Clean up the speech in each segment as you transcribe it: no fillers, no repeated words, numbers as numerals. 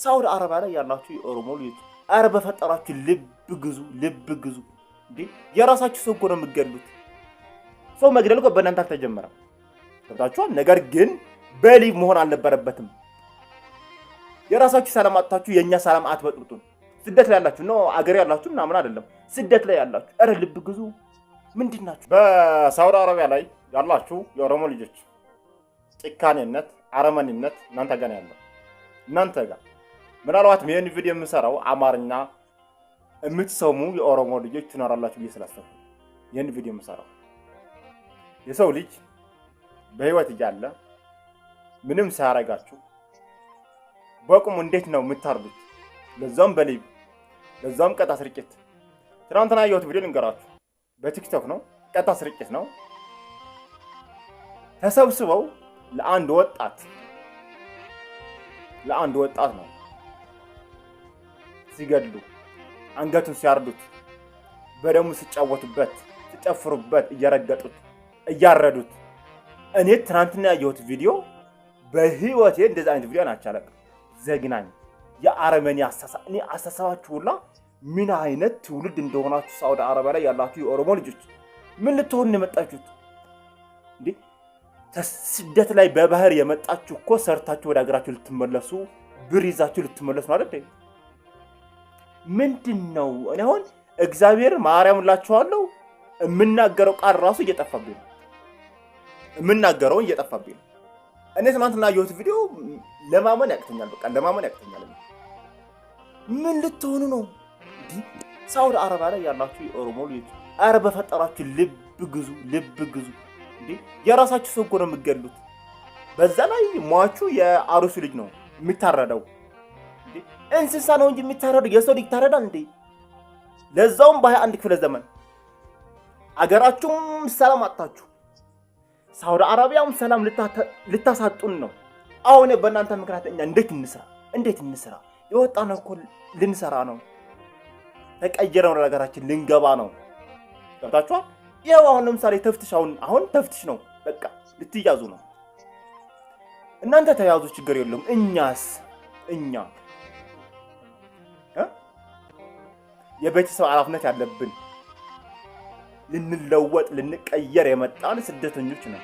ሳውዲ አረቢያ ላይ ያላችሁ የኦሮሞ ልጆች አረ በፈጠራችሁ ልብ ግዙ እንዴ! የራሳችሁ ሰው እኮ ነው የምትገሉት። ሰው መግደል እኮ በእናንተ አልተጀመረም። ገብታችኋል? ነገር ግን በሊቭ መሆን አልነበረበትም። የራሳችሁ ሰላም አጥታችሁ የኛ ሰላም አትበጥብጡን። ስደት ላይ ያላችሁ ነው አገር ያላችሁ ምናምን አይደለም። ስደት ላይ ያላችሁ አረ ልብ ግዙ። ምንድናችሁ? በሳውዲ አረቢያ ላይ ያላችሁ የኦሮሞ ልጆች ጭካኔነት፣ አረመኔነት እናንተ ጋር ያለው እናንተ ጋር ምናልባት ይሄን ቪዲዮ የምሰራው አማርኛ የምትሰሙ የኦሮሞ ልጆች ትኖራላችሁ ብዬ ስላሰብኩ ይሄን ቪዲዮ የምሰራው የሰው ልጅ በህይወት እያለ ምንም ሳያረጋችሁ በቁሙ እንዴት ነው የምታርዱት? ለዛም በሊብ ለዛም ቀጣ ስርጭት። ትናንትና ያየሁት ቪዲዮ ልንገራችሁ። በቲክቶክ ነው፣ ቀጣ ስርጭት ነው። ተሰብስበው ለአንድ ወጣት ነው ሲገድሉ አንገቱን ሲያርዱት በደሙ ሲጫወቱበት ሲጨፍሩበት እየረገጡት እያረዱት። እኔ ትናንትና ያየሁት ቪዲዮ በህይወቴ እንደዛ አይነት ቪዲዮ አናቻለቅ። ዘግናኝ የአረመኔ አስተሳሰባችሁ ሁላ ምን አይነት ትውልድ እንደሆናችሁ ሳውዲ አረቢያ ላይ ያላችሁ የኦሮሞ ልጆች ምን ልትሆኑ የመጣችሁት እንዴ? ስደት ላይ በባህር የመጣችሁ እኮ ሰርታችሁ ወደ ሀገራችሁ ልትመለሱ ብር ይዛችሁ ልትመለሱ ነው አይደል? ምንድነው? እኔ አሁን እግዚአብሔር ማርያም ላችኋለሁ የምናገረው ቃል ራሱ እየጠፋብኝ ነው። እኔ ትናንትና ያየሁት ቪዲዮ ለማመን ያቅተኛል። በቃ ለማመን ያቅተኛል። ምን ልትሆኑ ነው? ሳውዲ አረቢያ ላይ ያላችሁ የኦሮሞ ልጆች አረ በፈጠራችሁ ልብ ግዙ እንዴ! የራሳችሁ ሰው እኮ ነው የምትገሉት። በዛ ላይ ሟቹ የአሩሱ ልጅ ነው የሚታረደው። እንዴ እንስሳ ነው እንጂ የሚታረደው የሰው ልጅ ታረዳል እንዴ? ለዛውም በ21 ክፍለ ዘመን አገራችሁም ሰላም አጣችሁ። ሳውዲ አረቢያም ሰላም ልታሳጡን ነው። አሁን በእናንተ ምክንያት እኛ እንዴት እንስራ? የወጣነው እኮ ልንሰራ ነው። ተቀየረው ነገራችን ልንገባ ነው። ገብታችኋል? ይኸው አሁን ለምሳሌ ተፍትሽ አሁን ተፍትሽ ነው። በቃ ልትያዙ ነው። እናንተ ተያዙ፣ ችግር የለውም። እኛ የቤተሰብ ኃላፊነት ያለብን ልንለወጥ ልንቀየር የመጣን ስደተኞች ነው።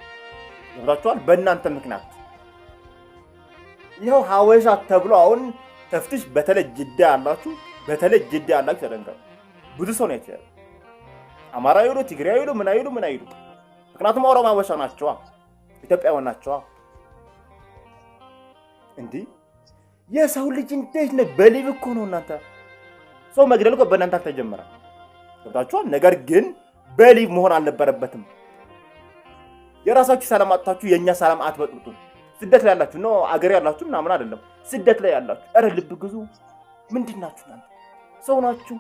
ገብታችኋል? በእናንተ ምክንያት ይኸው ሀበሻ ተብሎ አሁን ተፍትሽ በተለይ ጅዳ ያላችሁ ተደንገሩ። ብዙ ሰው ነው ያለው። አማራ ይሉ ትግሬ ይሉ ምን አይሉ ምክንያቱም ኦሮሞ ሀበሻ ናቸው፣ ኢትዮጵያውያን ናቸው። እንዴ የሰው ልጅ እንዴት ነው በሊቭ እኮ ነው እናንተ ሰው መግደል እኮ በእናንተ አልተጀመረም። ገብታችኋል? ነገር ግን በሊቭ መሆን አልነበረበትም። የራሳችሁ ሰላም አጥታችሁ የኛ ሰላም አትበጥብጡን። ስደት ላይ ያላችሁ ነው አገር ያላችሁ ምናምን አይደለም። ስደት ላይ ያላችሁ አረ ልብ ግዙ። ምንድናችሁ እናንተ? ሰው ናችሁ?